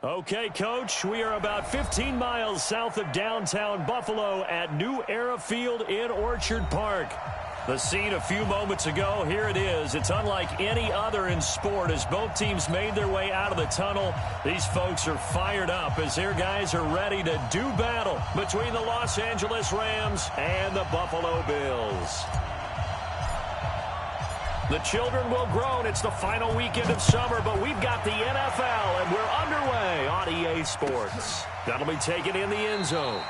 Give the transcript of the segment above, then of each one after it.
Okay, Coach, we are about 15 miles south of downtown Buffalo at New Era Field in Orchard Park. The scene a few moments ago, here it is. It's unlike any other in sport as both teams made their way out of the tunnel. These folks are fired up as their guys are ready to do battle between the Los Angeles Rams and the Buffalo Bills. The children will groan. It's the final weekend of summer, but we've got the NFL, and we're underway on EA Sports. That'll be taken in the end zone.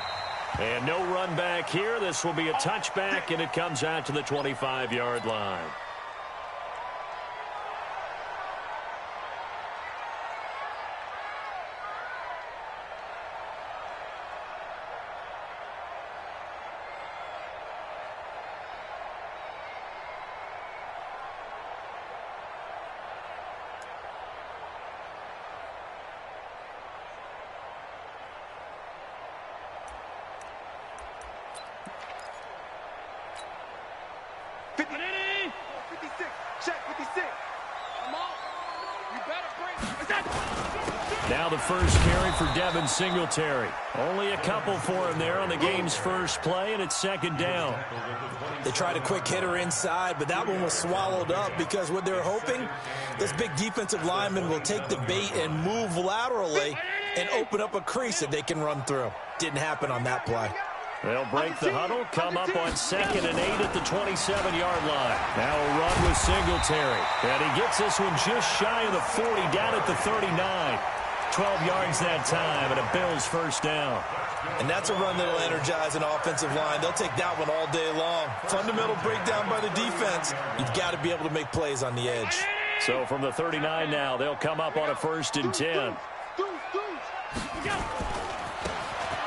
And no run back here. This will be a touchback, and it comes out to the 25-yard line. Now the first carry for Devin Singletary. Only a couple for him there on the game's first play, and it's second down. They tried a quick hitter inside, but that one was swallowed up because what they're hoping, this big defensive lineman will take the bait and move laterally and open up a crease that they can run through. Didn't happen on that play. They'll break the huddle, come up on 2nd and 8 at the 27-yard line. Now a run with Singletary. And he gets this one just shy of the 40, down at the 39. 12 yards that time, and a Bills first down. And that's a run that'll energize an offensive line. They'll take that one all day long. Fundamental breakdown by the defense. You've got to be able to make plays on the edge. So from the 39 now, they'll come up on a 1st and 10.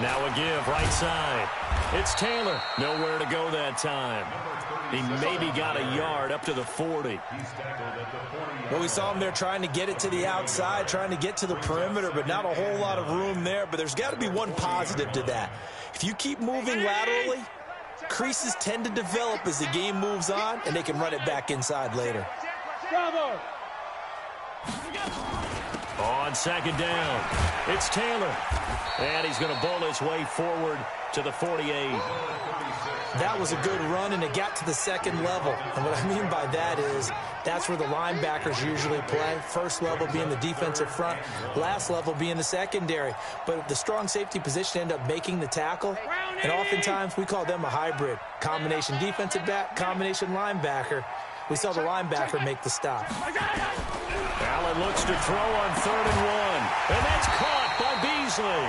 Now a give, right side. It's Taylor. Nowhere to go that time. He maybe got a yard up to the 40. Well, we saw him there trying to get it to the outside, trying to get to the perimeter, but not a whole lot of room there. But there's got to be one positive to that. If you keep moving laterally, creases tend to develop as the game moves on, and they can run it back inside later. On 2nd down, it's Taylor. And he's going to bowl his way forward to the 48. That was a good run, and it got to the 2nd level. And what I mean by that is that's where the linebackers usually play. First level being the defensive front, last level being the secondary. But the strong safety position ended up making the tackle, and oftentimes we call them a hybrid. Combination defensive back, combination linebacker. We saw the linebacker make the stop. Allen looks to throw on 3rd and 1, and that's caught by Beasley.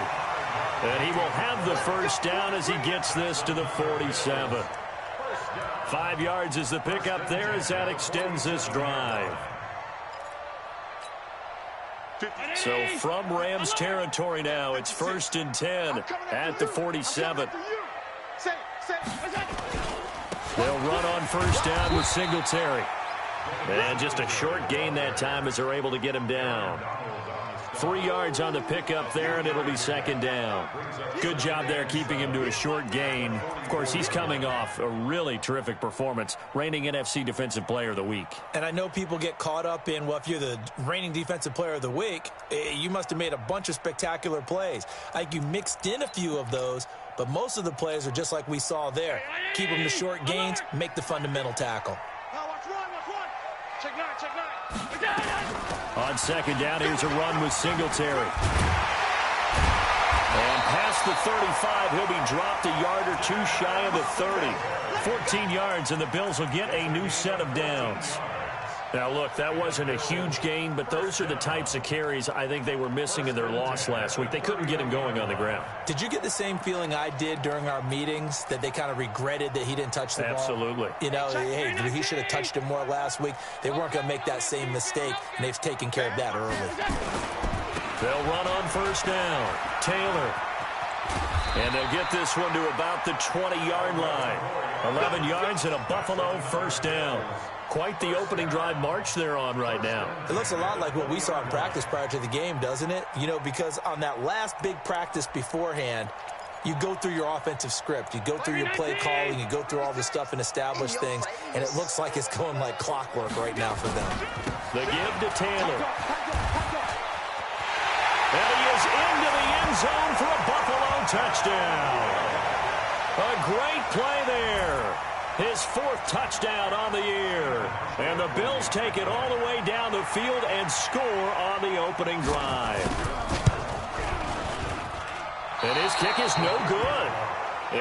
And he will have the first down as he gets this to the 47. 5 yards is the pickup there as that extends this drive. So from Rams territory now, it's 1st and 10 at the 47. They'll run on first down with Singletary. And just a short gain that time as they're able to get him down. 3 yards on the pickup there, and it'll be 2nd down. Good job there keeping him to a short gain. Of course, he's coming off a really terrific performance, reigning NFC Defensive Player of the Week. And I know people get caught up in, well, if you're the reigning Defensive Player of the Week, you must have made a bunch of spectacular plays. I think you mixed in a few of those, but most of the plays are just like we saw there. Keep them to short gains, make the fundamental tackle. On 2nd down, here's a run with Singletary. And past the 35, he'll be dropped a yard or two shy of the 30. 14 yards, and the Bills will get a new set of downs. Now, look, that wasn't a huge gain, but those are the types of carries I think they were missing in their loss last week. They couldn't get him going on the ground. Did you get the same feeling I did during our meetings, that they kind of regretted that he didn't touch the ball? Absolutely. You know, hey, he should have touched him more last week. They weren't going to make that same mistake, and they've taken care of that early. They'll run on first down. Taylor. And they'll get this one to about the 20-yard line. 11 yards and a Buffalo first down. Quite the opening drive march they're on right now. It looks a lot like what we saw in practice prior to the game, doesn't it? You know, because on that last big practice beforehand, you go through your offensive script. You go through your play calling. You go through all the stuff and establish things. And it looks like it's going like clockwork right now for them. The give to Taylor. And he is into the end zone for a Buffalo touchdown. A great play there. His 4th touchdown on the year. And the Bills take it all the way down the field and score on the opening drive. And his kick is no good.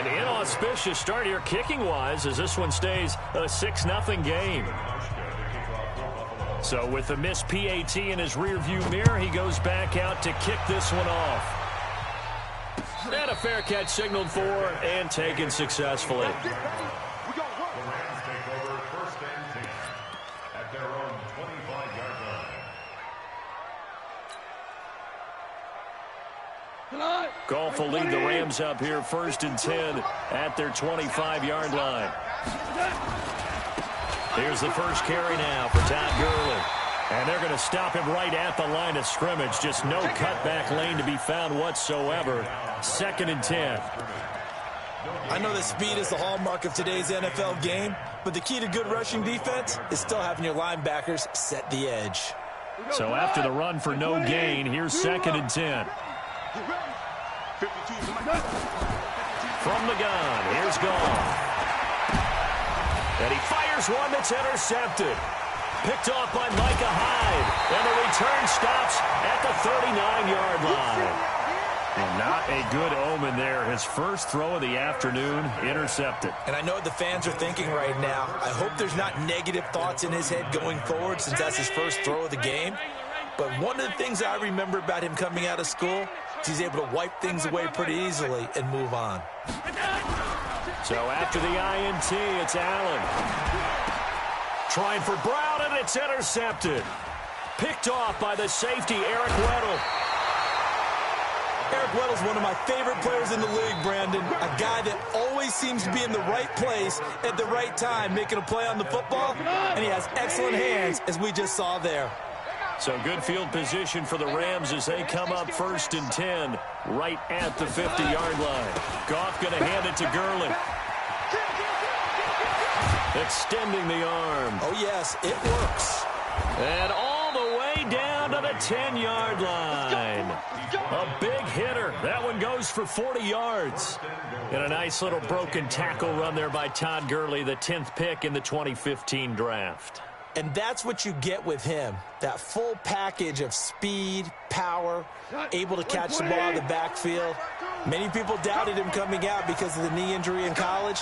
An inauspicious start here kicking-wise as this one stays a 6-0 game. So with the missed PAT in his rearview mirror, he goes back out to kick this one off. And a fair catch signaled for and taken successfully. Goff will lead the Rams up here 1st and 10 at their 25-yard line. Here's the first carry now for Todd Gurley. And they're going to stop him right at the line of scrimmage. Just no cutback lane to be found whatsoever. 2nd and 10. I know that speed is the hallmark of today's NFL game, but the key to good rushing defense is still having your linebackers set the edge. So after the run for no gain, here's 2nd and 10. From the gun, here's Goff. And he fires one that's intercepted. Picked off by Micah Hyde. And the return stops at the 39-yard line. And not a good omen there. His first throw of the afternoon intercepted. And I know what the fans are thinking right now. I hope there's not negative thoughts in his head going forward since that's his first throw of the game. But one of the things I remember about him coming out of school is he's able to wipe things away pretty easily and move on. So after the INT, it's Allen. Trying for Brown, and it's intercepted. Picked off by the safety, Eric Weddle. Eric Weddle's one of my favorite players in the league, Brandon. A guy that always seems to be in the right place at the right time, making a play on the football, and he has excellent hands, as we just saw there. So good field position for the Rams as they come up 1st and 10 right at the 50-yard line. Goff going to hand it to Gurley. Extending the arm. Oh, yes, it works. And all the way down to the 10-yard line. A big hitter. That one goes for 40 yards. And a nice little broken tackle run there by Todd Gurley, the 10th pick in the 2015 draft. And that's what you get with him, that full package of speed, power, able to catch the ball in the backfield. Many people doubted him coming out because of the knee injury in college.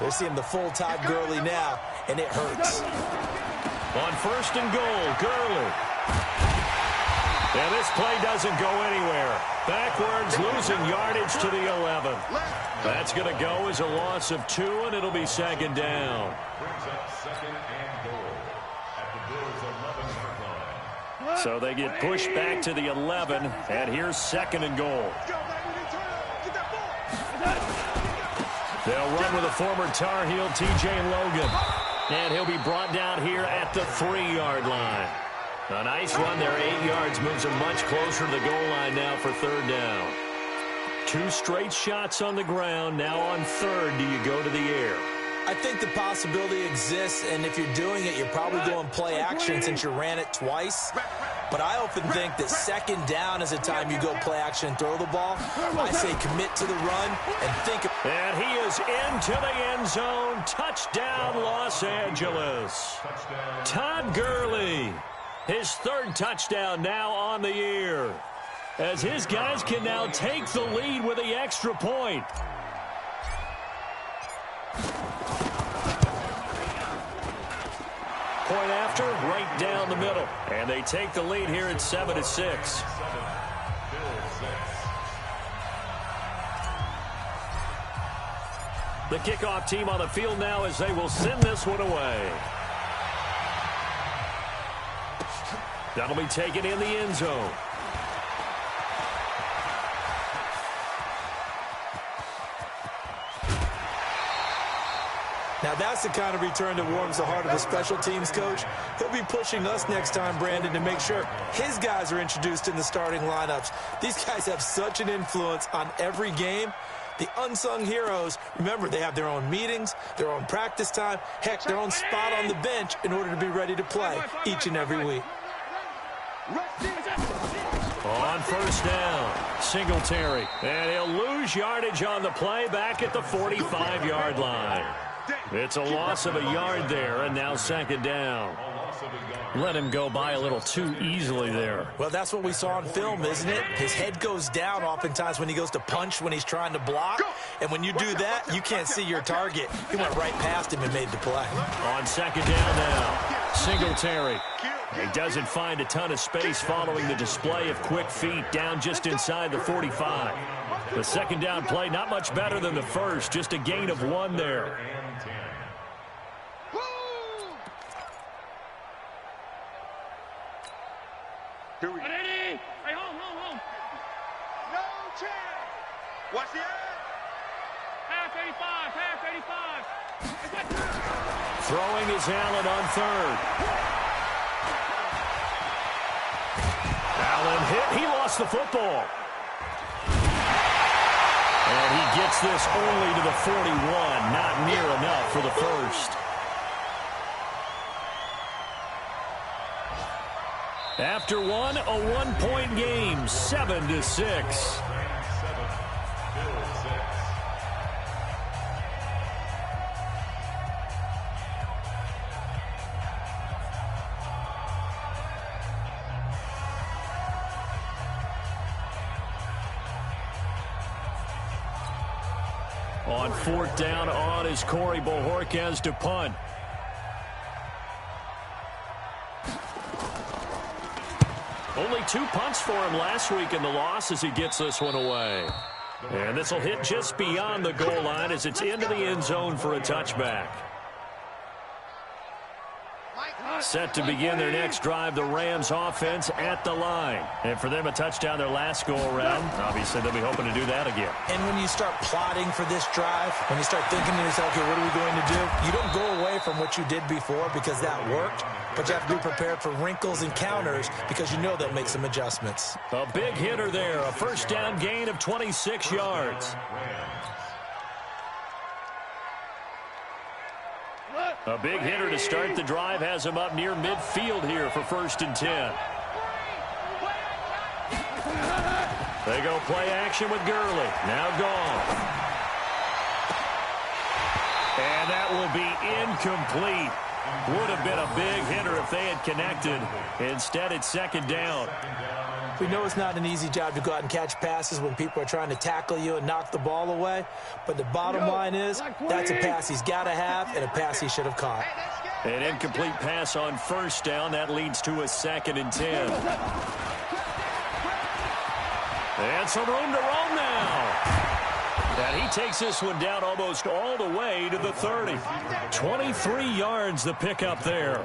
They're seeing the full Todd Gurley now, and it hurts. On 1st and goal, Gurley. And this play doesn't go anywhere. Backwards, losing yardage to the 11. That's going to go as a loss of 2, and it'll be 2nd down. So they get pushed back to the 11, and here's 2nd and goal. They'll run with a former Tar Heel, T.J. Logan. And he'll be brought down here at the 3-yard line. A nice run there, 8 yards, moves him much closer to the goal line now for 3rd down. 2 straight shots on the ground. Now on 3rd, do you go to the air? I think the possibility exists, and if you're doing it, you're probably going play action since you ran it twice. But I often think that 2nd down is a time you go play action and throw the ball. I say commit to the run and think. And he is into the end zone. Touchdown, Los Angeles. Todd Gurley, his 3rd touchdown now on the year, as his guys can now take the lead with the extra point. Point after, right down the middle. And they take the lead here at 7-6. The kickoff team on the field now as they will send this one away. That'll be taken in the end zone. Now that's the kind of return that warms the heart of a special teams coach. He'll be pushing us next time, Brandon, to make sure his guys are introduced in the starting lineups. These guys have such an influence on every game. The unsung heroes, remember, they have their own meetings, their own practice time, heck, their own spot on the bench in order to be ready to play each and every week. On first down, Singletary. And he'll lose yardage on the play back at the 45-yard line. It's a loss of a yard there, and now second down. Let him go by a little too easily there. Well, that's what we saw on film, isn't it? His head goes down oftentimes when he goes to punch when he's trying to block. And when you do that, you can't see your target. He went right past him and made the play. On second down now, Singletary. He doesn't find a ton of space following the display of quick feet down just inside the 45. The second down play, not much better than the first, just a gain of 1 there. Ready? Hey, home. No chance. Watch the end. Half 85. Throwing is Allen on third. Allen hit. He lost the football. And he gets this only to the 41. Not near enough for the first. After one, a 1-point game, 7-6. On fourth down on is Corey Bojorquez to punt. Only 2 punts for him last week in the loss as he gets this one away. And this will hit just beyond the goal line as it's into the end zone for a touchback. Set to begin their next drive, the Rams offense at the line. And for them, a touchdown their last go-around. Obviously, they'll be hoping to do that again. And when you start plotting for this drive, when you start thinking to yourself, okay, what are we going to do? You don't go away from what you did before because that worked, but you have to be prepared for wrinkles and counters because you know they'll make some adjustments. A big hitter there, a first down gain of 26 yards. A big hitter to start the drive has him up near midfield here for 1st and 10. They go play action with Gurley. Now gone. And that will be incomplete. Would have been a big hitter if they had connected. Instead, it's second down. We know it's not an easy job to go out and catch passes when people are trying to tackle you and knock the ball away. But the bottom line is that's a pass he's got to have and a pass he should have caught. An incomplete pass on first down. That leads to a 2nd and 10. And some room to roam now. And he takes this one down almost all the way to the 30. 23 yards the pickup there.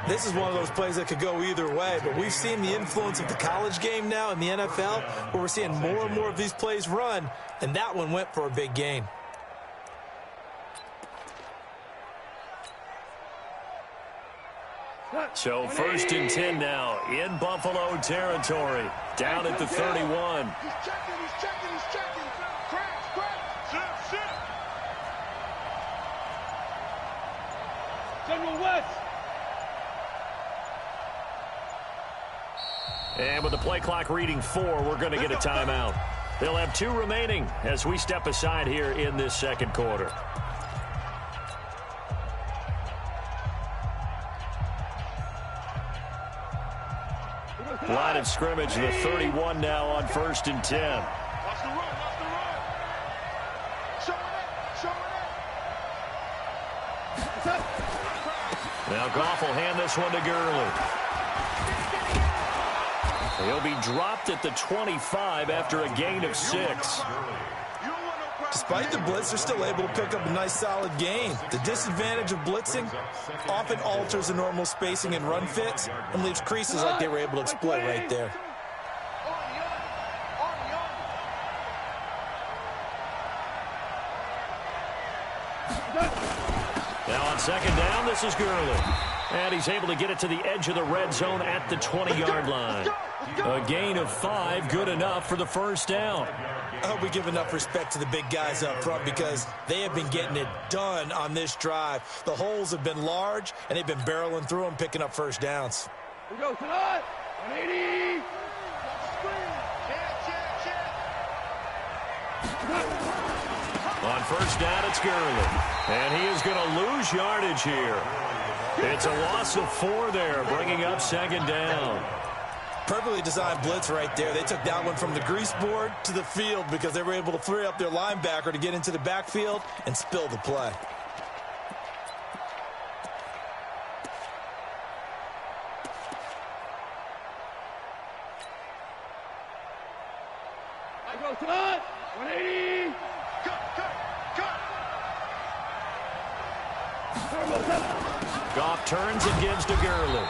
This is one of those plays that could go either way, but we've seen the influence of the college game now in the NFL, where we're seeing more and more of these plays run, and that one went for a big gain. So 1st and 10 now in Buffalo territory, down at the 31. He's checking. Crash. Sit. General West. And with the play clock reading 4, we're going to get a timeout. They'll have 2 remaining as we step aside here in this second quarter. Line of scrimmage, the 31 now on 1st and 10. Watch the run. Show it. Now Goff will hand this one to Gurley. He'll be dropped at the 25 after a gain of 6. Despite the blitz, they're still able to pick up a nice solid gain. The disadvantage of blitzing often alters the normal spacing and run fits and leaves creases like they were able to exploit right there. Now on second down, this is Gurley. And he's able to get it to the edge of the red zone at the 20-yard line. A gain of 5, good enough for the first down. I hope we give enough respect to the big guys up front because they have been getting it done on this drive. The holes have been large, and they've been barreling through them, picking up first downs. We go tonight. 180. On first down, it's Gurley. And he is going to lose yardage here. It's a loss of 4 there, bringing up second down. Perfectly designed blitz right there. They took that one from the grease board to the field because they were able to free up their linebacker to get into the backfield and spill the play. I go to 180. Goff turns and gives to Gurley.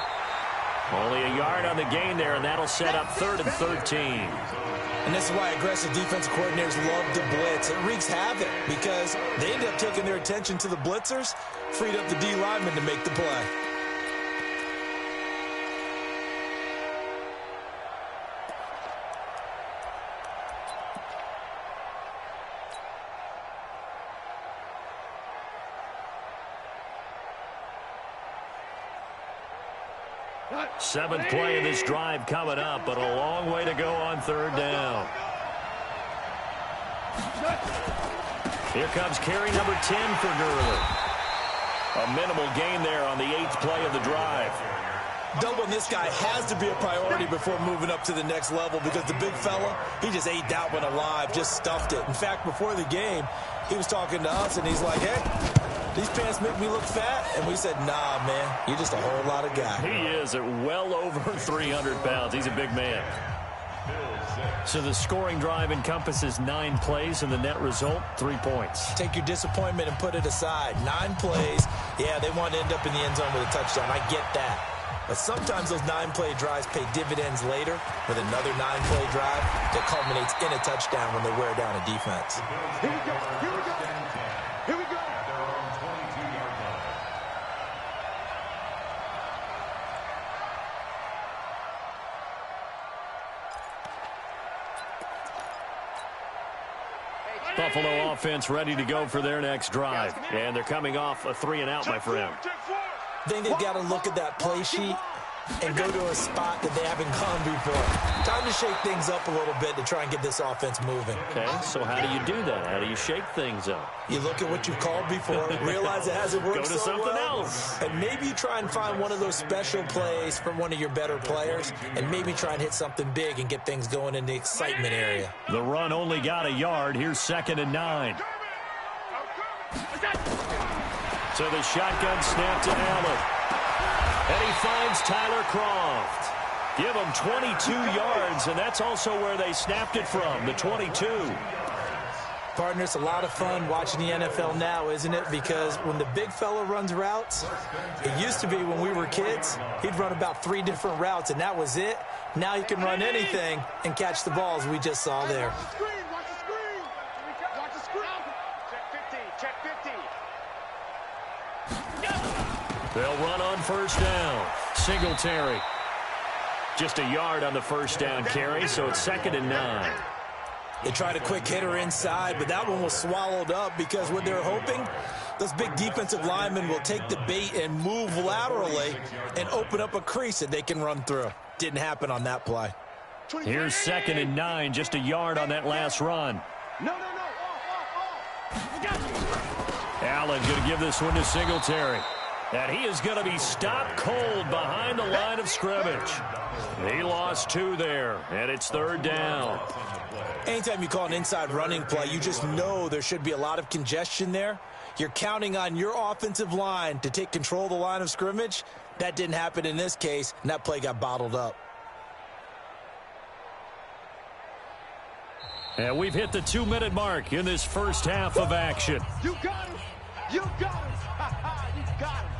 Only a yard on the gain there, and that'll set up 3rd and 13. And this is why aggressive defensive coordinators love to blitz. It wreaks havoc because they end up taking their attention to the blitzers, freed up the D lineman to make the play. Seventh play of this drive coming up, but a long way to go on 3rd down. Here comes carry number 10 for Gurley. A minimal gain there on the 8th play of the drive. Doubling this guy has to be a priority before moving up to the next level because the big fella, he just ate that one alive, just stuffed it. In fact, before the game, he was talking to us, and he's like, hey, these pants make me look fat. And we said, nah, man, you're just a whole lot of guy. He is at well over 300 pounds. He's a big man. So the scoring drive encompasses 9 plays, and the net result, 3 points. Take your disappointment and put it aside. 9 plays. Yeah, they want to end up in the end zone with a touchdown. I get that. But sometimes those 9-play drives pay dividends later with another 9-play drive that culminates in a touchdown when they wear down a defense. Here we go. Here we go. Here we go. Buffalo offense ready to go for their next drive. And they're coming off a 3-and-out, my friend. I think they've got to look at that play sheet and go to a spot that they haven't gone before. Time to shake things up a little bit to try and get this offense moving. Okay, so how do you do that? How do you shake things up? You look at what you've called before, realize it hasn't worked Go to so something well, else. and maybe you try and find one of those special plays from one of your better players, and maybe try and hit something big and get things going in the excitement area. The run only got a yard. Here's 2nd and 9. So the shotgun snap to Allen. And he finds Tyler Croft. Give him 22 yards, and that's also where they snapped it from, the 22. Partner, it's a lot of fun watching the NFL now, isn't it? Because when the big fella runs routes, it used to be when we were kids, he'd run about 3 different routes, and that was it. Now he can run anything and catch the balls we just saw there. Watch the screen. Watch the screen. Watch the screen. Check 50. Check 50. They'll run on first down. Singletary. Just a yard on the first down carry, so it's 2nd and 9. They tried a quick hitter inside, but that one was swallowed up because what they're hoping, those big defensive linemen will take the bait and move laterally and open up a crease that they can run through. Didn't happen on that play. Here's 2nd and 9, just a yard on that last run. No. Allen going to give this one to Singletary. And he is going to be stopped cold behind the line of scrimmage. He lost 2 there, and it's 3rd down. Anytime you call an inside running play, you just know there should be a lot of congestion there. You're counting on your offensive line to take control of the line of scrimmage. That didn't happen in this case, and that play got bottled up. And we've hit the 2-minute mark in this first half of action. You got him. You got him. You got him.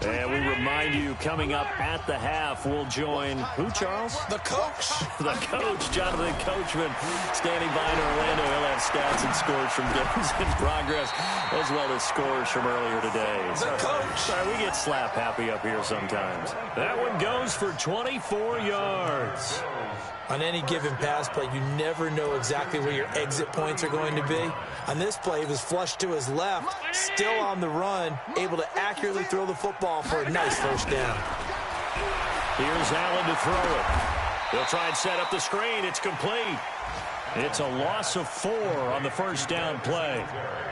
And we remind you, coming up at the half, we'll join who, Charles? The coach. The coach, Jonathan Coachman, standing by in Orlando. He'll have stats and scores from games in progress, as well as scores from earlier today. The coach. Sorry, we get slap happy up here sometimes. That one goes for 24 yards. On any given pass play, you never know exactly where your exit points are going to be. On this play, he was flushed to his left, still on the run, able to accurately throw the football for a nice first down. Here's Allen to throw it. He'll try and set up the screen. It's complete. It's a loss of 4 on the first down play.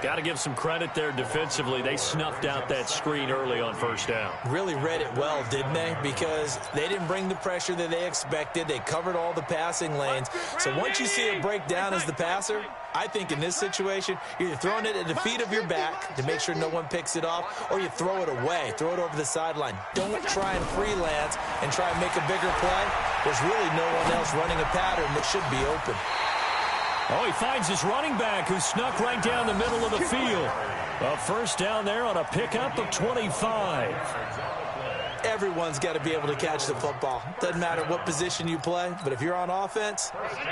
Got to give some credit there defensively. They snuffed out that screen early on first down. Really read it well, didn't they? Because they didn't bring the pressure that they expected. They covered all the passing lanes. So once you see it break down as the passer, I think in this situation, you're either throwing it at the feet of your back to make sure no one picks it off, or you throw it away, throw it over the sideline. Don't try and freelance and try and make a bigger play. There's really no one else running a pattern that should be open. Oh, he finds his running back who snuck right down the middle of the field. A first down there on a pickup of 25. Everyone's got to be able to catch the football. Doesn't matter what position you play, but if you're on offense,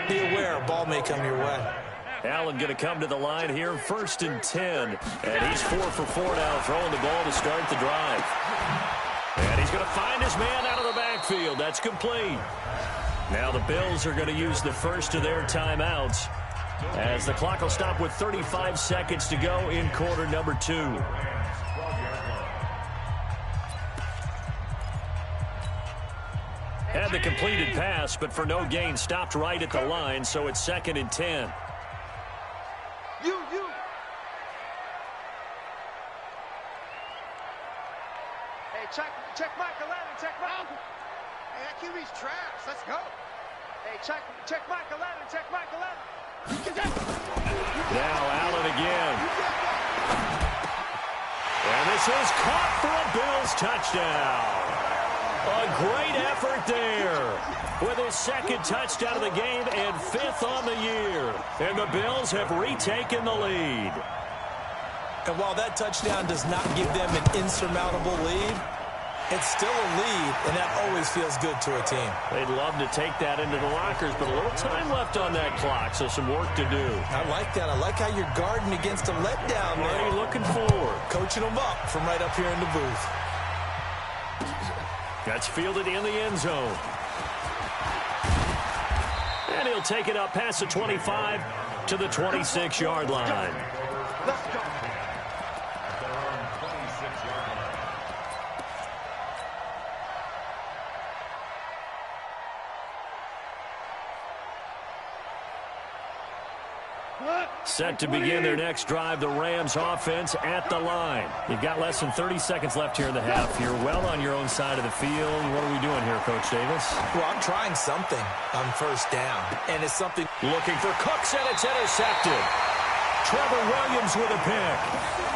be aware a ball may come your way. Allen going to come to the line here, 1st and 10. And he's 4 for 4 now, throwing the ball to start the drive. And he's going to find his man out of the backfield. That's complete. Now the Bills are going to use the first of their timeouts, as the clock will stop with 35 seconds to go in quarter number 2. Had the completed pass, but for no gain, stopped right at the line, so it's 2nd and 10. You. Hey, check Mike 11, check Mike. Hey, that QB's trash. Let's go. Hey, check Mike 11, check Mike 11. Now Allen again. And this is caught for a Bills touchdown. A great effort there with his 2nd touchdown of the game and 5th on the year. And the Bills have retaken the lead. And while that touchdown does not give them an insurmountable lead, it's still a lead, and that always feels good to a team. They'd love to take that into the lockers, but a little time left on that clock, so some work to do. I like that. I like how you're guarding against a letdown there. What are you looking forward? Coaching them up from right up here in the booth. That's fielded in the end zone. And he'll take it up past the 25 to the 26-yard line. Let's go. Set to begin their next drive, the Rams offense at the line. You've got less than 30 seconds left here in the half. You're well on your own side of the field. What are we doing here, Coach Davis? Well, I'm trying something on first down, and it's something. Looking for Cooks, and it's intercepted. Trevor Williams with a pick.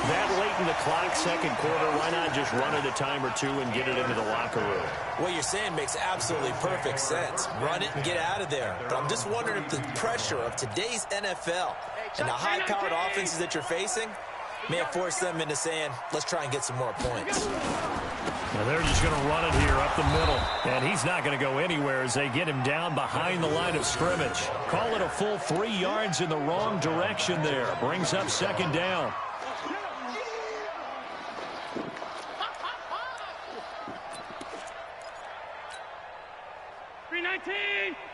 That late in the clock, second quarter, why not just run it a time or two and get it into the locker room? What you're saying makes absolutely perfect sense. Run it and get out of there. But I'm just wondering if the pressure of today's NFL and the high-powered offenses that you're facing may have forced them into saying, let's try and get some more points. Now they're just going to run it here up the middle. And he's not going to go anywhere as they get him down behind the line of scrimmage. Call it a full 3 yards in the wrong direction there. Brings up 2nd down.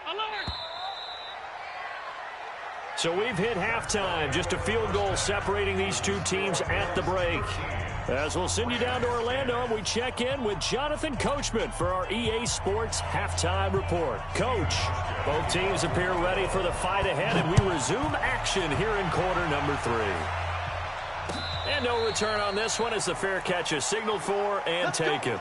Alert! So we've hit halftime. Just a field goal separating these two teams at the break. As we'll send you down to Orlando, and we check in with Jonathan Coachman for our EA Sports Halftime Report. Coach, both teams appear ready for the fight ahead, and we resume action here in quarter number 3. And no return on this one as the fair catch is signaled for and taken.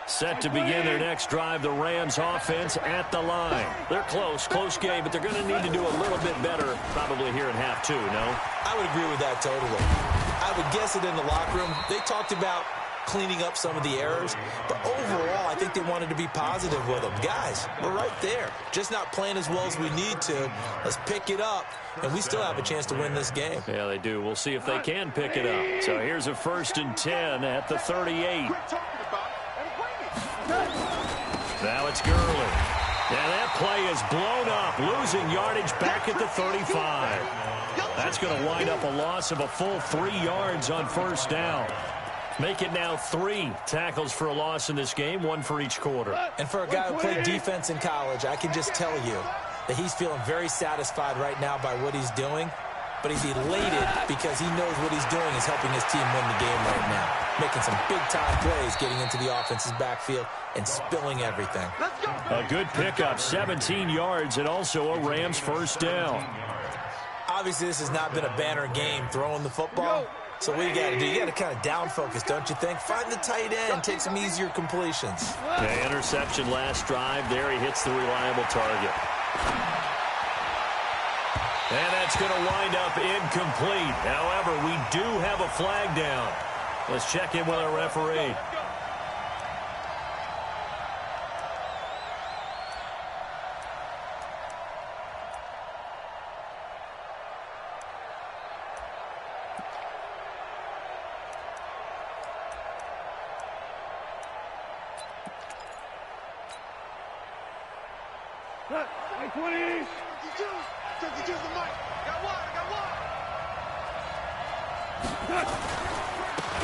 Set to begin their next drive, the Rams offense at the line. They're close game, but they're going to need to do a little bit better probably here in half 2, no? I would agree with that totally. I would guess it in the locker room. They talked about cleaning up some of the errors. But overall, I think they wanted to be positive with them. Guys, we're right there. Just not playing as well as we need to. Let's pick it up, and we still have a chance to win this game. Yeah, they do. We'll see if they can pick it up. So here's a 1st and 10 at the 38. Now it's Gurley. Yeah, that play is blown up, losing yardage back at the 35. That's going to wind up a loss of a full 3 yards on 1st down. Make it now 3 tackles for a loss in this game, 1 for each quarter. And for a guy who played defense in college, I can just tell you that he's feeling very satisfied right now by what he's doing. But he's elated because he knows what he's doing is helping his team win the game right now. Making some big-time plays, getting into the offense's backfield and spilling everything. A good pickup, 17 yards, and also a Rams 1st down. Obviously, this has not been a banner game throwing the football. So what you got to do, you got to kind of down focus, don't you think? Find the tight end, take some easier completions. Okay, interception last drive. There he hits the reliable target. And that's going to wind up incomplete. However, we do have a flag down. Let's check in with our referee.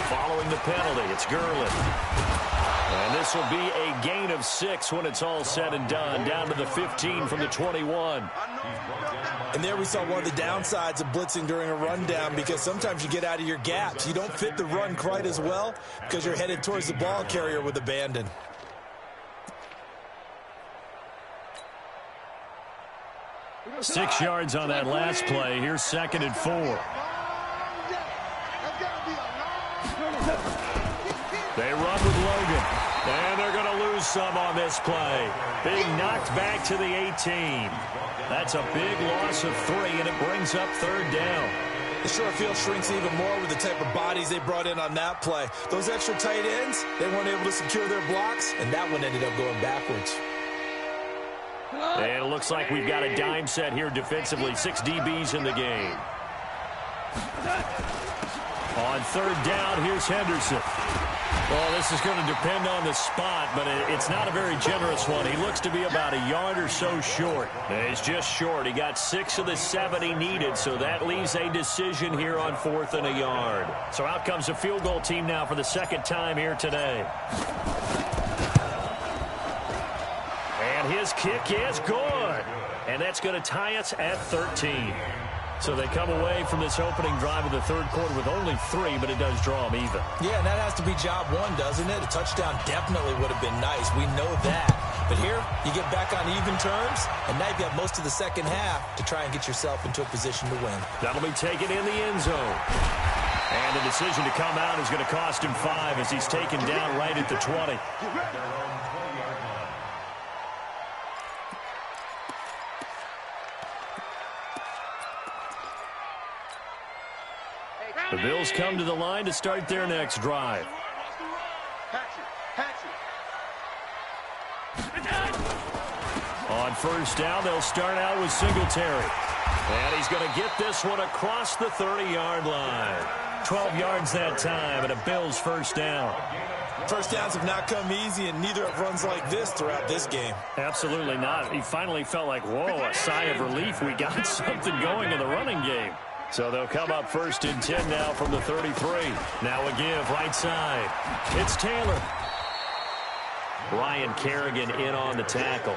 Following the penalty, it's Gurley. And this will be a gain of 6 when it's all said and done, down to the 15 from the 21. And there we saw one of the downsides of blitzing during a rundown, because sometimes you get out of your gaps. You don't fit the run quite as well because you're headed towards the ball carrier with abandon. Six yards on that last play. Here's 2nd and 4. They run with Logan. And they're going to lose some on this play. Being knocked back to the 18. That's a big loss of 3, and it brings up 3rd down. The short field shrinks even more with the type of bodies they brought in on that play. Those extra tight ends, they weren't able to secure their blocks, and that one ended up going backwards. And it looks like we've got a dime set here defensively. 6 DBs in the game. On 3rd down, here's Henderson. Well, this is going to depend on the spot, but it's not a very generous one. He looks to be about a yard or so short. He's just short. He got 6 of the 7 he needed, so that leaves a decision here on 4th and a yard. So out comes a field goal team now for the 2nd time here today. And his kick is good. And that's going to tie us at 13. So they come away from this opening drive of the 3rd quarter with only 3, but it does draw them even. Yeah, and that has to be job 1, doesn't it? A touchdown definitely would have been nice. We know that. But here, you get back on even terms, and now you've got most of the 2nd half to try and get yourself into a position to win. That'll be taken in the end zone. And the decision to come out is going to cost him 5 as he's taken down right at the 20. The Bills come to the line to start their next drive. On 1st down, they'll start out with Singletary. And he's going to get this one across the 30-yard line. 12 yards that time, and a Bills 1st down. 1st downs have not come easy, and neither have runs like this throughout this game. Absolutely not. He finally felt like, whoa, a sigh of relief. We got something going in the running game. So they'll come up 1st and 10 now from the 33. Now a give right side. It's Taylor. Ryan Kerrigan in on the tackle.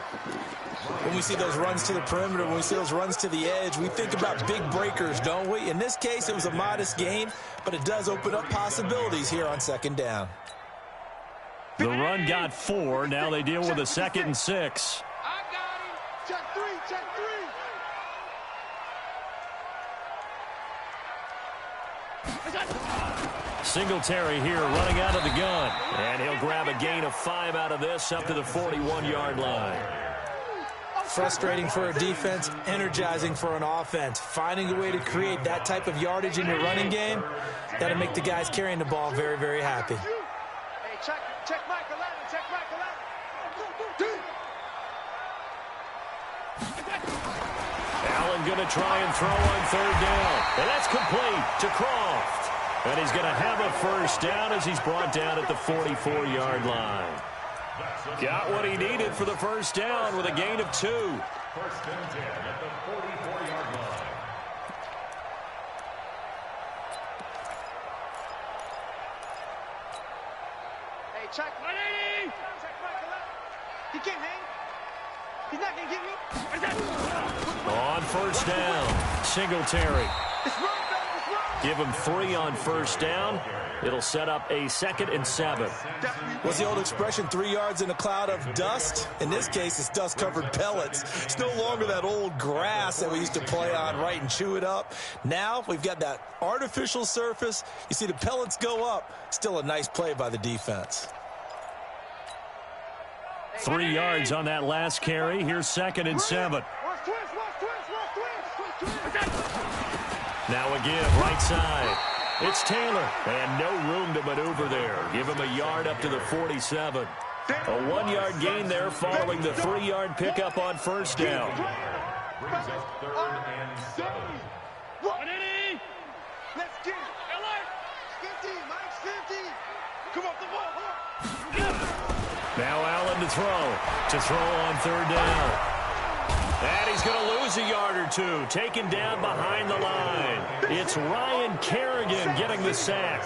When we see those runs to the perimeter, when we see those runs to the edge, we think about big breakers, don't we? In this case, it was a modest gain, but it does open up possibilities here on 2nd down. The run got 4. Now they deal with a 2nd and 6. I got him. Check 3, check 3. Singletary here running out of the gun. And he'll grab a gain of 5 out of this up to the 41-yard line. Frustrating for a defense, energizing for an offense. Finding a way to create that type of yardage in your running game, that'll make the guys carrying the ball very, very happy. check Mike 11, check Mike 11. Allen going to try and throw on third down. And that's complete to Croft. And he's going to have a first down as he's brought down at the 44-yard line. Got what he needed for the first down with a gain of 2. First and 10 at the 44-yard line. Hey, check 180. Check Mike 11. He can't hang. He's not going to get me. On first down, Singletary. It's run, baby, it's run. Give him 3 on first down. It'll set up a 2nd and 7. What's the old expression, 3 yards in a cloud of dust? In this case, it's dust-covered pellets. It's no longer that old grass that we used to play on, right, and chew it up. Now we've got that artificial surface. You see the pellets go up. Still a nice play by the defense. 3 yards on that last carry. Here's 2nd and 7. Now again, right side. It's Taylor, and no room to maneuver there. Give him a yard up to the 47. A 1-yard gain there following the 3-yard pickup on first down. Brings up 3rd and 7. 180. Let's get it. 50, Mike 50. Come off the ball. Now Allen to throw on third down. And he's going to lose a yard or 2, taken down behind the line. It's Ryan Kerrigan getting the sack.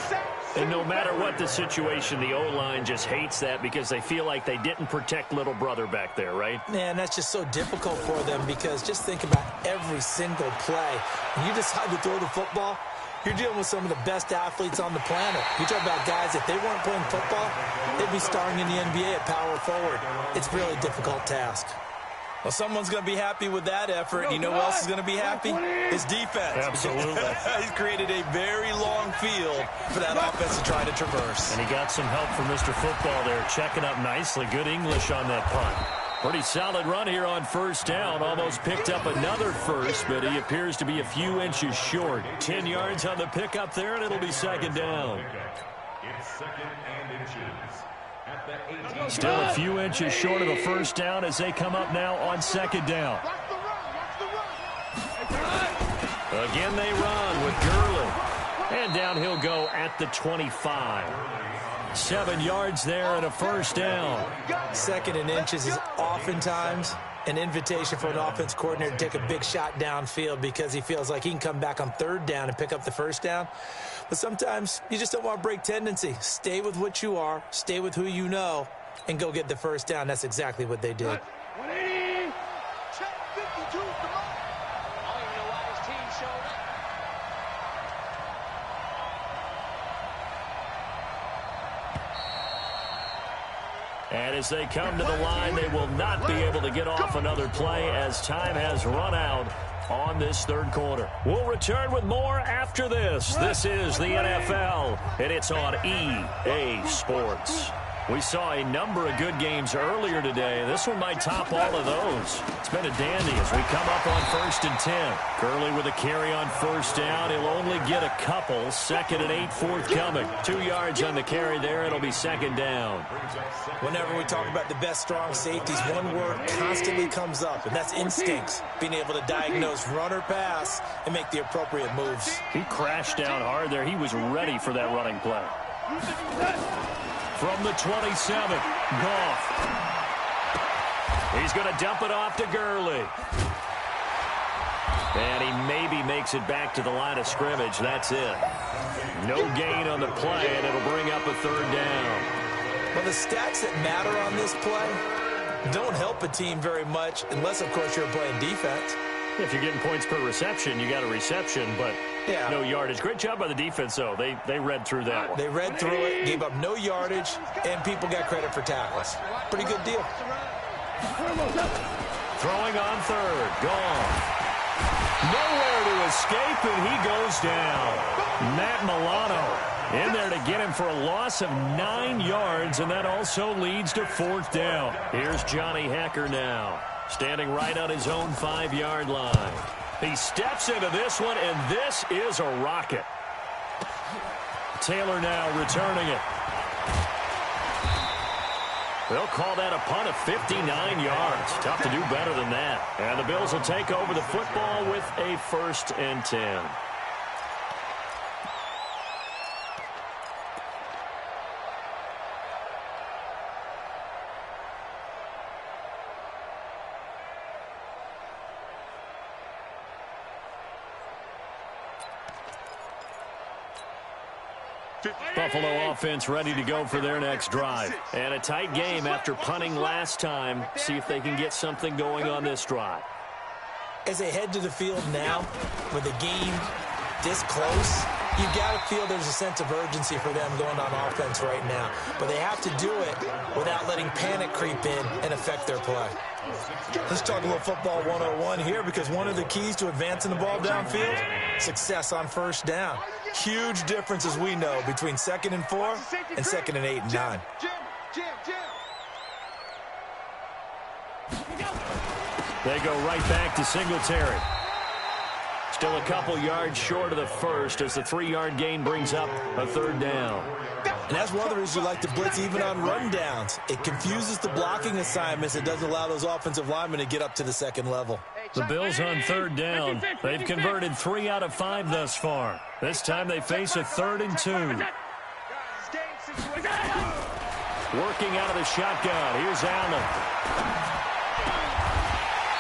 And no matter what the situation, the O-line just hates that because they feel like they didn't protect little brother back there, right? Man, that's just so difficult for them because just think about every single play. When you decide to throw the football, you're dealing with some of the best athletes on the planet. You talk about guys, if they weren't playing football, they'd be starring in the NBA at power forward. It's a really difficult task. Well, someone's going to be happy with that effort. You know who else is going to be happy? His defense. Absolutely. He's created a very long field for that offense to try to traverse. And he got some help from Mr. Football there, checking up nicely. Good English on that punt. Pretty solid run here on first down. Almost picked up another first, but he appears to be a few inches short. 10 yards on the pickup there, and it'll be 2nd down. It's 2nd and inches. At the 18. Still a few inches short of a first down as they come up now on 2nd down. Again they run with Gurley. And down he'll go at the 25. 7 yards there and a first down. 2nd and inches is oftentimes an invitation for an offense coordinator to take a big shot downfield because he feels like he can come back on 3rd down and pick up the first down. But sometimes you just don't want to break tendency. Stay with what you are, stay with who you know, and go get the first down. That's exactly what they did. 180. Check 52. Come on. I don't even know why his team showed up. And as they come to the line, they will not be able to get off another play as time has run out on this 3rd quarter. We'll return with more after this. This is the NFL, and it's on EA Sports. We saw a number of good games earlier today. This one might top all of those. It's been a dandy as we come up on 1st and 10. Gurley with a carry on first down. He'll only get a couple. 2nd and 8 forthcoming. 2 yards on the carry there. It'll be 2nd down. Whenever we talk about the best strong safeties, one word constantly comes up, and that's instincts. Being able to diagnose run or pass and make the appropriate moves. He crashed down hard there. He was ready for that running play. From the 27, Goff. He's going to dump it off to Gurley. And he maybe makes it back to the line of scrimmage. That's it. No gain on the play, and it'll bring up a 3rd down. Well, the stats that matter on this play don't help a team very much unless, of course, you're playing defense. If you're getting points per reception, you got a reception, but no yardage. Great job by the defense, though. They read through that one. They read through it, gave up no yardage, and people got credit for tackles. Pretty good deal. Throwing on 3rd. Gone. Nowhere to escape, and he goes down. Matt Milano in there to get him for a loss of 9 yards, and that also leads to 4th down. Here's Johnny Hecker now, standing right on his own 5-yard line. He steps into this one, and this is a rocket. Taylor now returning it. They'll call that a punt of 59 yards. Tough to do better than that. And the Bills will take over the football with a 1st and 10. Buffalo offense ready to go for their next drive. And a tight game after punting last time. See if they can get something going on this drive. As they head to the field now, with the game this close, you got to feel there's a sense of urgency for them going on offense right now. But they have to do it without letting panic creep in and affect their play. Let's talk a little football 101 here, because one of the keys to advancing the ball downfield, success on 1st down. Huge difference, as we know, between 2nd and 4 and 2nd and 8 and 9. They go right back to Singletary. Still a couple yards short of the first as the 3-yard gain brings up a 3rd down. And that's one of the reasons we like to blitz even on rundowns. It confuses the blocking assignments. It doesn't allow those offensive linemen to get up to the 2nd level. The Bills on 3rd down. They've converted 3 out of 5 thus far. This time they face a 3rd and 2. Working out of the shotgun. Here's Allen.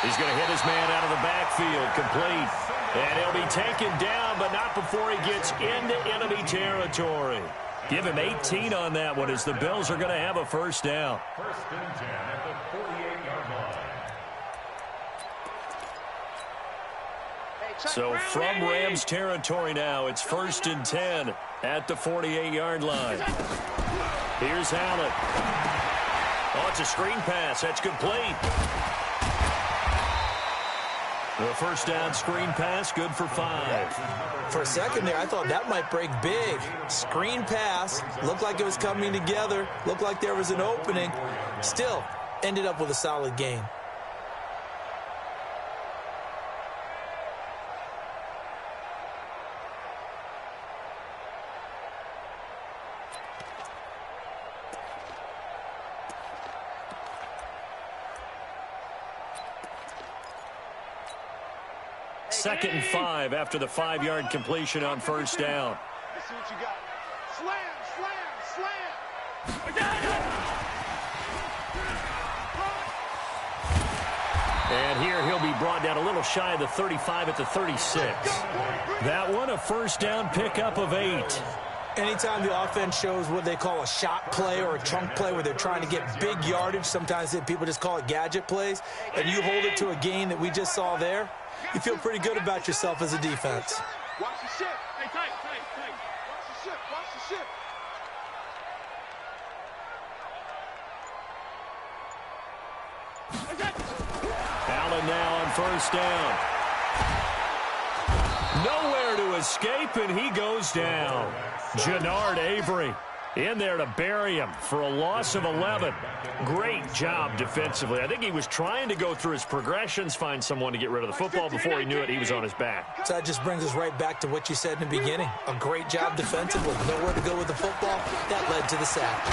He's going to hit his man out of the backfield. Complete. And he'll be taken down, but not before he gets into enemy territory. Give him 18 on that one, as the Bills are going to have a 1st down. 1st and 10 at the 48-yard line. So from Rams territory now, it's 1st and 10 at the 48-yard line. Here's Allen. Oh, it's a screen pass. That's complete. The 1st down screen pass, good for 5. For a second there, I thought that might break big. Screen pass, looked like it was coming together, looked like there was an opening. Still, ended up with a solid gain. Second and 5 after the 5-yard completion on 1st down. Let's see what you got. Slam, slam, slam. And here he'll be brought down a little shy of the 35 at the 36. That one, a 1st down pickup of 8. Anytime the offense shows what they call a shot play or a chunk play where they're trying to get big yardage, sometimes people just call it gadget plays, and you hold it to a gain that we just saw there, you feel pretty good about yourself as a defense. Watch the ship. Hey, tight. Watch the ship. Allen now on 1st down. Nowhere to escape, and he goes down. Jannard Avery in there to bury him for a loss of 11. Great job defensively. I think he was trying to go through his progressions, find someone to get rid of the football. Before he knew it, he was on his back. So that just brings us right back to what you said in the beginning. A great job defensively. Nowhere to go with the football. That led to the sack.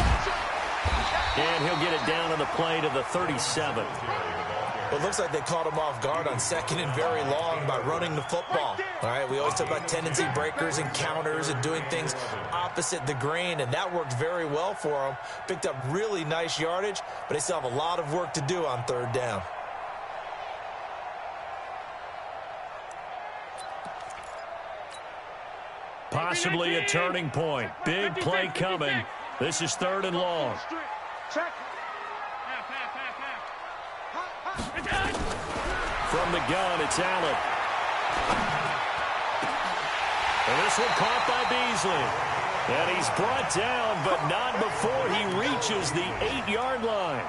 And he'll get it down on the play to the 37. Well, it looks like they caught him off guard on 2nd and very long by running the football. All right, we always talk about tendency breakers and counters and doing things opposite the grain, and that worked very well for them. Picked up really nice yardage, but they still have a lot of work to do on 3rd down. Possibly a turning point. Big play coming. This is 3rd and long. From the gun, it's Allen. And this one caught by Beasley. And he's brought down, but not before he reaches the 8-yard line.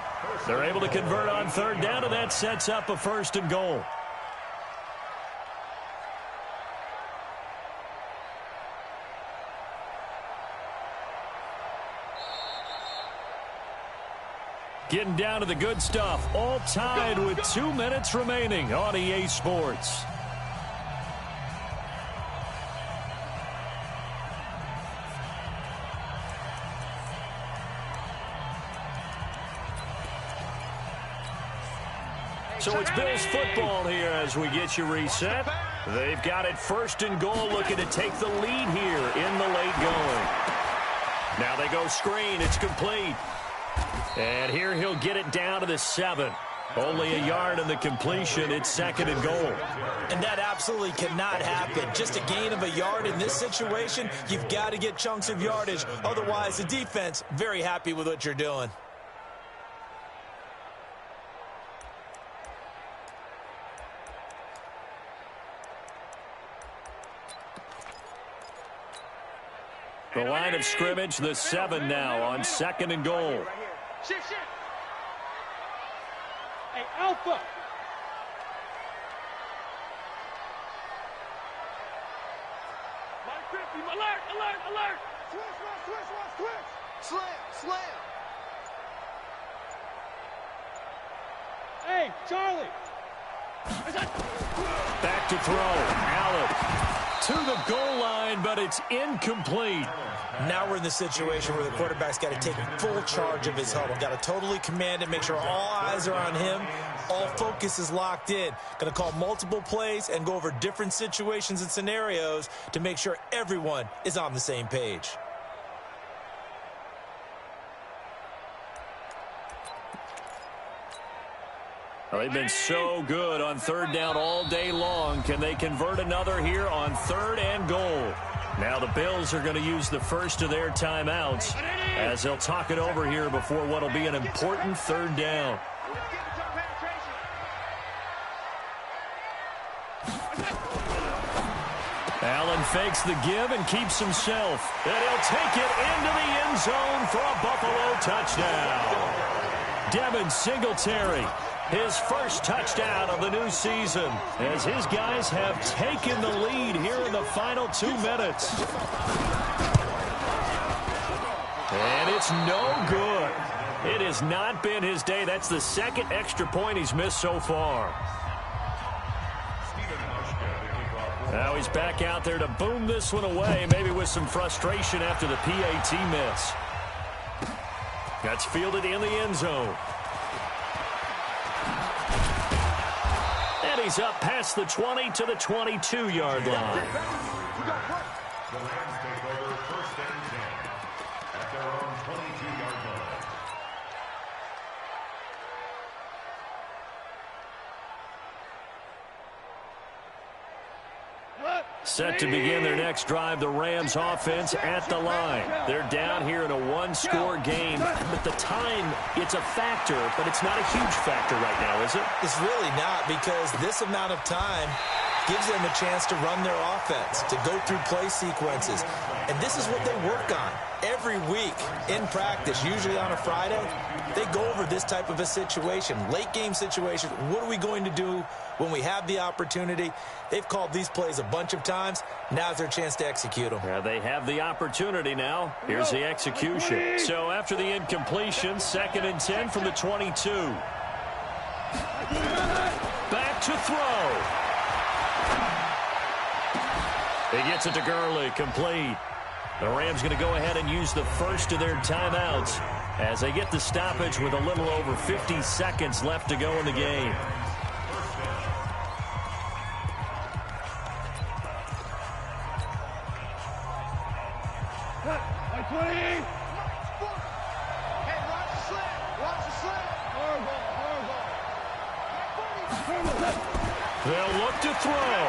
They're able to convert on 3rd down, and that sets up a 1st and goal. Getting down to the good stuff. All tied with 2 minutes remaining on EA Sports. So it's Bills football here as we get you reset. They've got it 1st and goal, looking to take the lead here in the late going. Now they go screen. It's complete. And here he'll get it down to the 7. Only a yard in the completion. It's 2nd and goal. And that absolutely cannot happen. Just a gain of a yard in this situation, you've got to get chunks of yardage. Otherwise, the defense, very happy with what you're doing. The line of scrimmage, the 7 now on 2nd and goal. Shit. Hey, Alpha. Alert. Switch. Slam. Hey, Charlie. Back to throw. Allen to the goal line, but it's incomplete. Now we're in the situation where the quarterback's got to take full charge of his huddle. Got to totally command it, make sure all eyes are on him. All focus is locked in. Going to call multiple plays and go over different situations and scenarios to make sure everyone is on the same page. Well, they've been so good on 3rd down all day long. Can they convert another here on 3rd and goal? Now the Bills are going to use the first of their timeouts as they'll talk it over here before what will be an important 3rd down. Allen fakes the give and keeps himself. And he'll take it into the end zone for a Buffalo touchdown. Devin Singletary, his first touchdown of the new season, as his guys have taken the lead here in the final 2 minutes. And it's no good. It has not been his day. That's the 2nd extra point he's missed so far. Now he's back out there to boom this one away, maybe with some frustration after the PAT miss. That's fielded in the end zone. And he's up past the 20 to the 22-yard line. The Rams take over 1st and 10 at their own 22-yard line. Set to begin their next drive, the Rams offense at the line. They're down here in a 1-score game. But the time, it's a factor, but it's not a huge factor right now, is it? It's really not, because this amount of time gives them a chance to run their offense, to go through play sequences. And this is what they work on every week in practice, usually on a Friday. They go over this type of a situation, late game situation. What are we going to do when we have the opportunity? They've called these plays a bunch of times. Now's their chance to execute them. Yeah, they have the opportunity now. Here's the execution. So after the incompletion, 2nd and 10 from the 22. Back to throw. He gets it to Gurley, complete. The Rams going to go ahead and use the first of their timeouts as they get the stoppage with a little over 50 seconds left to go in the game. They'll look to throw.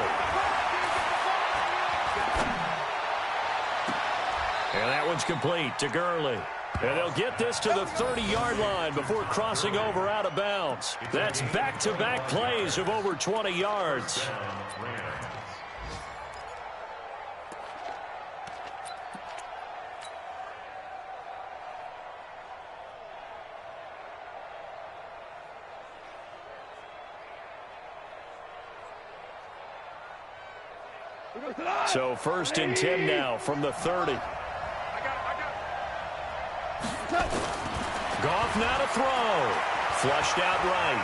And that one's complete to Gurley. And they'll get this to the 30-yard line before crossing over out of bounds. That's back-to-back plays of over 20 yards. So 1st and 10 now from the 30. Goff now to throw. Flushed out right.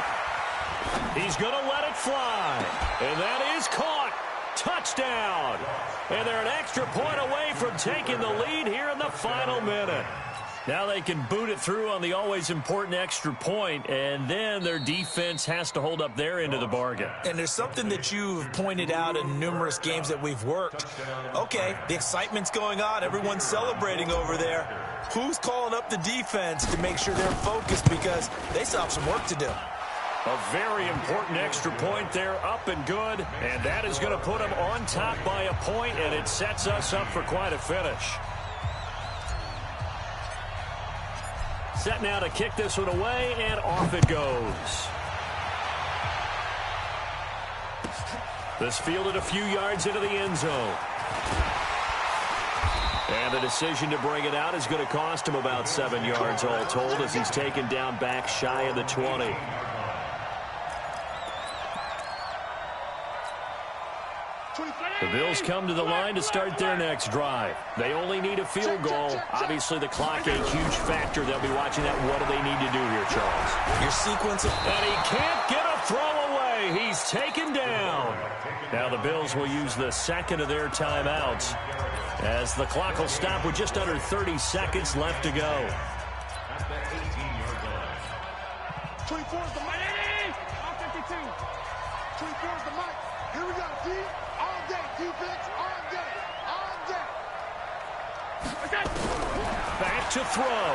He's going to let it fly. And that is caught. Touchdown. And they're an extra point away from taking the lead here in the final minute. Now they can boot it through on the always important extra point, and then their defense has to hold up their end of the bargain. And there's something that you've pointed out in numerous games that we've worked. Okay, the excitement's going on. Everyone's celebrating over there. Who's calling up the defense to make sure they're focused, because they still have some work to do? A very important extra point there, up and good, and that is going to put them on top by a point, and it sets us up for quite a finish. Set now to kick this one away, and off it goes. This fielded a few yards into the end zone. And the decision to bring it out is going to cost him about 7 yards all told, as he's taken down back shy of the 20. The Bills come to the line to start their next drive. They only need a field goal. Obviously, the clock a huge factor. They'll be watching that. What do they need to do here, Charles? Your sequence of... And he can't get a throw away. He's taken down. Now the Bills will use the second of their timeouts, as the clock will stop with just under 30 seconds left to go. 24 is the mic. On 52. 24 is the mic. Here we go, D. All day. Defense, all day. All day. Back to throw.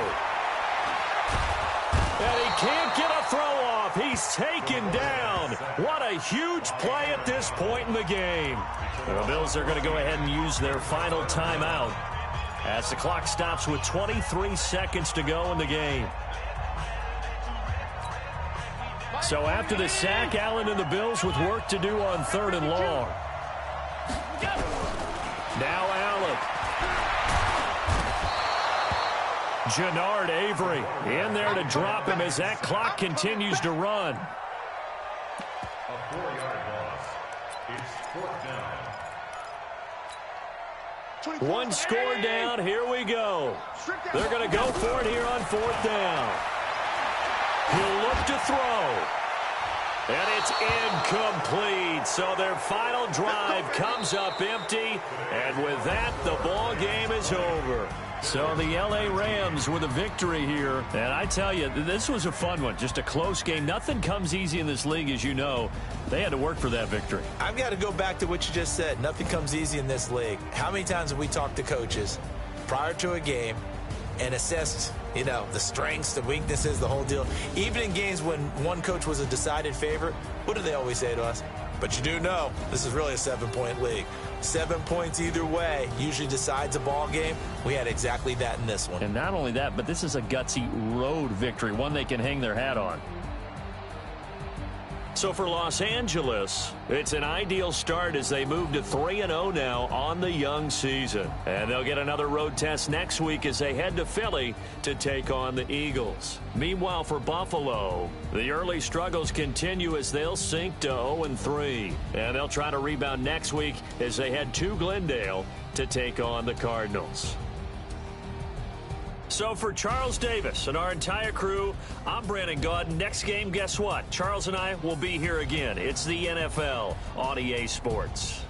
And he can't get a throw off. He's taken down. What a huge play at this point in the game. The Bills are going to go ahead and use their final timeout as the clock stops with 23 seconds to go in the game. So after the sack, Allen and the Bills with work to do on 3rd and long. Now Allen. Jannard Avery in there to drop him as that clock continues to run. A 4-yard loss. It's 4th down. One score down. Here we go. They're going to go for it here on 4th down. He'll look to throw. And it's incomplete. So their final drive comes up empty. And with that, the ball game is over. So the L.A. Rams with a victory here. And I tell you, this was a fun one. Just a close game. Nothing comes easy in this league, as you know. They had to work for that victory. I've got to go back to what you just said. Nothing comes easy in this league. How many times have we talked to coaches prior to a game and assessed, you know, the strengths, the weaknesses, the whole deal? Even in games when one coach was a decided favorite, what do they always say to us? But you do know this is really a 7-point league. 7 points either way usually decides a ball game. We had exactly that in this one. And not only that, but this is a gutsy road victory, one they can hang their hat on. So for Los Angeles, it's an ideal start as they move to 3-0 now on the young season. And they'll get another road test next week as they head to Philly to take on the Eagles. Meanwhile, for Buffalo, the early struggles continue as they'll sink to 0-3. And they'll try to rebound next week as they head to Glendale to take on the Cardinals. So for Charles Davis and our entire crew, I'm Brandon Gaudin. Next game, guess what? Charles and I will be here again. It's the NFL on EA Sports.